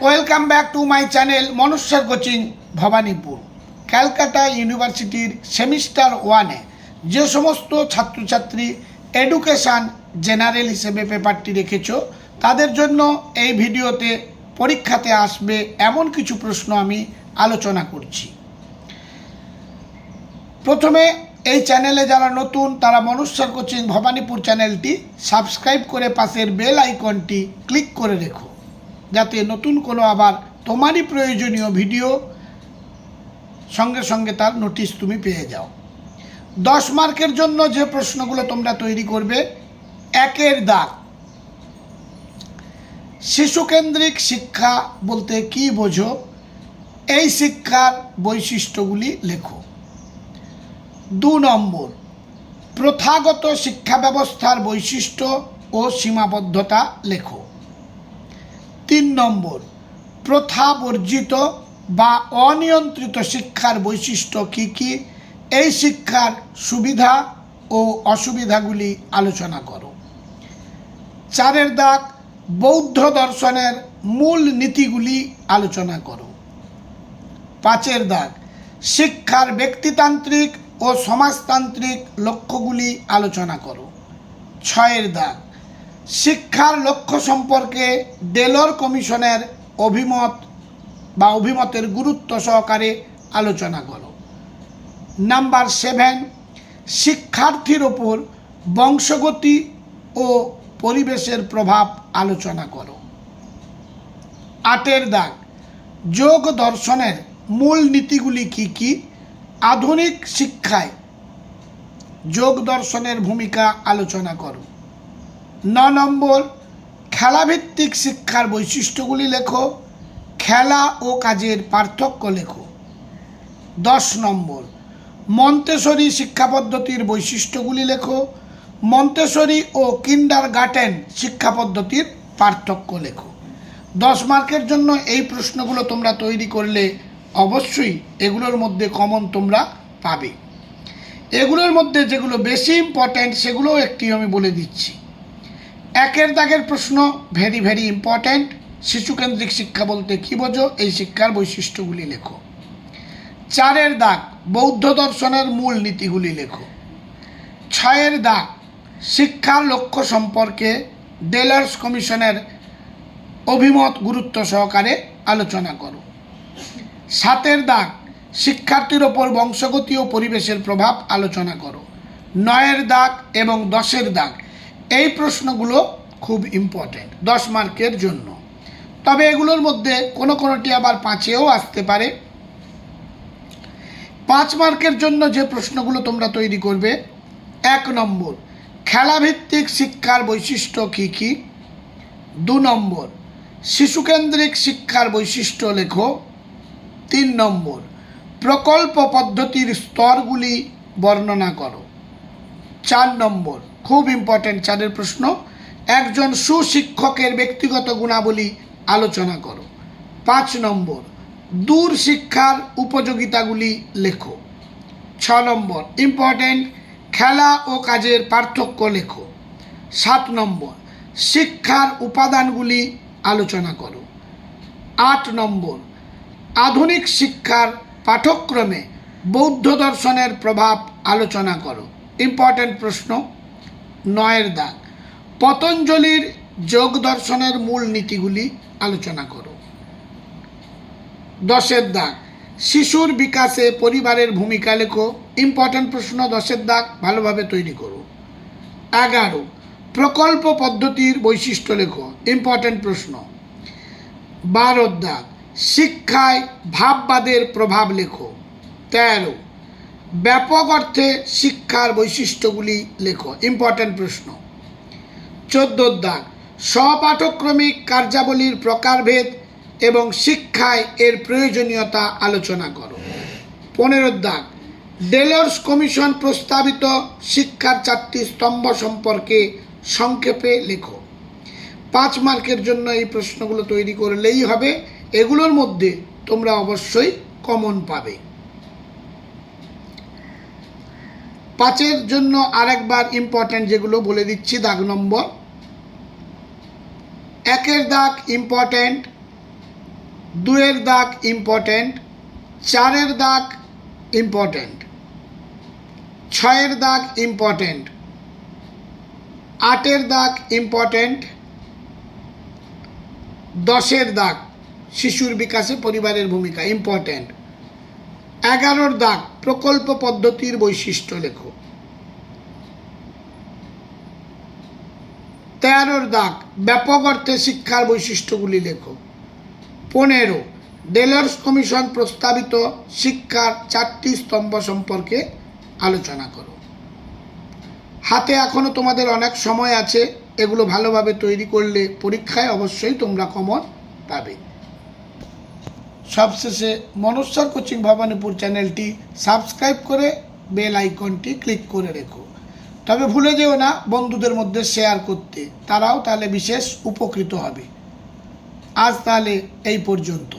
Welcome back to my channel মনুষ্যর coaching Bhowanipore. Calcutta ইউনিভার্সিটির semester ওয়ানে যে সমস্ত ছাত্রছাত্রী এডুকেশান জেনারেল হিসেবে পেপারটি রেখেছো তাদের জন্য এই ভিডিওতে পরীক্ষাতে আসবে এমন কিছু প্রশ্ন আমি আলোচনা করছি। প্রথমে এই চ্যানেলে যারা নতুন তারা মনুষ্যর কোচিং ভবানীপুর চ্যানেলটি সাবস্ক্রাইব করে পাশের বেল আইকনটি ক্লিক করে রেখো, যাতে নতুন কোনো আবার তোমারই প্রয়োজনীয় ভিডিও সঙ্গে সঙ্গে তার নোটিশ তুমি পেয়ে যাও। 10 মার্কের জন্য যে প্রশ্নগুলো তোমরা তৈরি করবে, 1-এর দাগ, শিশুকেন্দ্রিক শিক্ষা বলতে কি বোঝো? এই শিক্ষার বৈশিষ্ট্যগুলি লেখো। 2 নম্বর, প্রথাগত শিক্ষা ব্যবস্থার বৈশিষ্ট্য ও সীমাবদ্ধতা লেখো। 3 নম্বর, প্রথা বর্জিত বা অনিয়ন্ত্রিত শিক্ষার বৈশিষ্ট্য কী কী? এই শিক্ষার সুবিধা ও অসুবিধাগুলি আলোচনা করো। 4-এর দাগ, বৌদ্ধ দর্শনের মূল নীতিগুলি আলোচনা করো। 5-এর দাগ, শিক্ষার ব্যক্তিতান্ত্রিক ও সমাজতান্ত্রিক লক্ষ্যগুলি আলোচনা করো। 6-এর দাগ, শিক্ষার লক্ষ্য সম্পর্কে ডেলর কমিশনের অভিমতের গুরুত্ব সহকারে আলোচনা করো। নাম্বার 7, শিক্ষার্থীর ওপর বংশগতি ও পরিবেশের প্রভাব আলোচনা করো। 8-এর দাগ, যোগ দর্শনের মূল নীতিগুলি কী কী? আধুনিক শিক্ষায় যোগ দর্শনের ভূমিকা আলোচনা করো। 9 নম্বর, খেলাভিত্তিক শিক্ষার বৈশিষ্ট্যগুলি লেখো। খেলা ও কাজের পার্থক্য লেখো। 10 নম্বর, মন্তেসরি শিক্ষা পদ্ধতির বৈশিষ্ট্যগুলি লেখো। মন্তেসরি ও কিন্ডারগার্টেন শিক্ষা পদ্ধতির পার্থক্য লেখো। 10 মার্কের জন্য এই প্রশ্নগুলো তোমরা তৈরি করলে অবশ্যই এগুলোর মধ্যে কমন তোমরা পাবে। এগুলোর মধ্যে যেগুলো বেশি ইম্পর্ট্যান্ট সেগুলোও একটি আমি বলে দিচ্ছি। 1-এর দাগের প্রশ্ন ভেরি ভেরি ইম্পর্ট্যান্ট, শিশুকেন্দ্রিক শিক্ষা বলতে কী বোঝো? এই শিক্ষার বৈশিষ্ট্যগুলি লেখো। 4-এর দাগ, বৌদ্ধ দর্শনের মূল নীতিগুলি লেখো। 6-এর দাগ, শিক্ষার লক্ষ্য সম্পর্কে ডেলার্স কমিশনের অভিমত গুরুত্ব সহকারে আলোচনা করো। 7-এর দাগ, শিক্ষার্থীর ওপর বংশগতি ও পরিবেশের প্রভাব আলোচনা করো। 9-এর দাগ এবং 10-এর দাগ, এই প্রশ্নগুলো খুব ইম্পর্ট্যান্ট 10 মার্কের জন্য। তবে এগুলোর মধ্যে কোনোটি আবার 5-এও আসতে পারে। 5 মার্কের জন্য যে প্রশ্নগুলো তোমরা তৈরি করবে, 1 নম্বর, খেলাভিত্তিক শিক্ষার বৈশিষ্ট্য কী কী? 2 নম্বর, শিশুকেন্দ্রিক শিক্ষার বৈশিষ্ট্য লেখো। 3 নম্বর, প্রকল্প পদ্ধতির স্তরগুলি বর্ণনা করো। 4 নম্বর, খুব ইম্পর্ট্যান্ট 4-এর প্রশ্ন, একজন সুশিক্ষকের ব্যক্তিগত গুণাবলী আলোচনা করো। 5 নম্বর, দূর শিক্ষার উপযোগিতাগুলি লেখো। 6 নম্বর, ইম্পর্ট্যান্ট, খেলা ও কাজের পার্থক্য লেখো। 7 নম্বর, শিক্ষার উপাদানগুলি আলোচনা করো। 8 নম্বর, আধুনিক শিক্ষার পাঠ্যক্রমে বৌদ্ধ দর্শনের প্রভাব আলোচনা করো। ইম্পর্ট্যান্ট প্রশ্ন। 9-এর দাগ, পতঞ্জলির যোগ দর্শনের মূল নীতিগুলি আলোচনা করো। 10-এর দাগ, শিশুর বিকাশে পরিবারের ভূমিকা লেখো। ইম্পর্ট্যান্ট প্রশ্ন, 10-এর দাগ ভালোভাবে তৈরি করো। 11, প্রকল্প পদ্ধতির বৈশিষ্ট্য লেখো। ইম্পর্ট্যান্ট প্রশ্ন। 12-এর দাগ, শিক্ষায় ভাববাদের প্রভাব লেখো। 13, ব্যাপক অর্থে শিক্ষার বৈশিষ্ট্যগুলি লেখো। ইম্পর্ট্যান্ট প্রশ্ন। 14-এর দাগ, স্বপাঠক্রমিক কার্যাবলীর প্রকারভেদ এবং শিক্ষায় এর প্রয়োজনীয়তা আলোচনা করো। 15-এর দাগ, ডেলর্স কমিশন প্রস্তাবিত শিক্ষার 4টি স্তম্ভ সম্পর্কে সংক্ষেপে লেখো। 5 মার্কের জন্য এই প্রশ্নগুলো তৈরি করলেই হবে। এগুলোর মধ্যে তোমরা অবশ্যই কমন পাবে। 5-এর জন্য আরেকবার ইম্পর্ট্যান্ট যেগুলো বলে দিচ্ছি, দাগ নম্বর 1-এর দাগ ইম্পর্ট্যান্ট, 2-এর দাগ ইম্পর্টেন্ট, 4-এর দাগ ইম্পর্টেন্ট, 6-এর দাগ ইম্পর্টেন্ট, 8-এর দাগ ইম্পর্টেন্ট, 10-এর দাগ শিশুর বিকাশে পরিবারের ভূমিকা ইম্পর্টেন্ট, 11-র দাগ প্রকল্প পদ্ধতির বৈশিষ্ট্য লেখো, 13-র দাগ ব্যাপক অর্থে শিক্ষার বৈশিষ্ট্যগুলি লেখো, 15 ডেলর্স কমিশন প্রস্তাবিত শিক্ষার 4টি স্তম্ভ সম্পর্কে আলোচনা করো। হাতে এখনো তোমাদের অনেক সময় আছে, এগুলো ভালোভাবে তৈরি করলে পরীক্ষায় অবশ্যই তোমরা কমন পাবে। সবশেষে মনোস্বর কোচিং ভবানীপুর চ্যানেলটি সাবস্ক্রাইব করে বেল আইকনটি ক্লিক করে রেখো। তবে ভুলে যেও না বন্ধুদের মধ্যে শেয়ার করতে, তারাও তাহলে বিশেষ উপকৃত হবে। আজ তাহলে এই পর্যন্ত।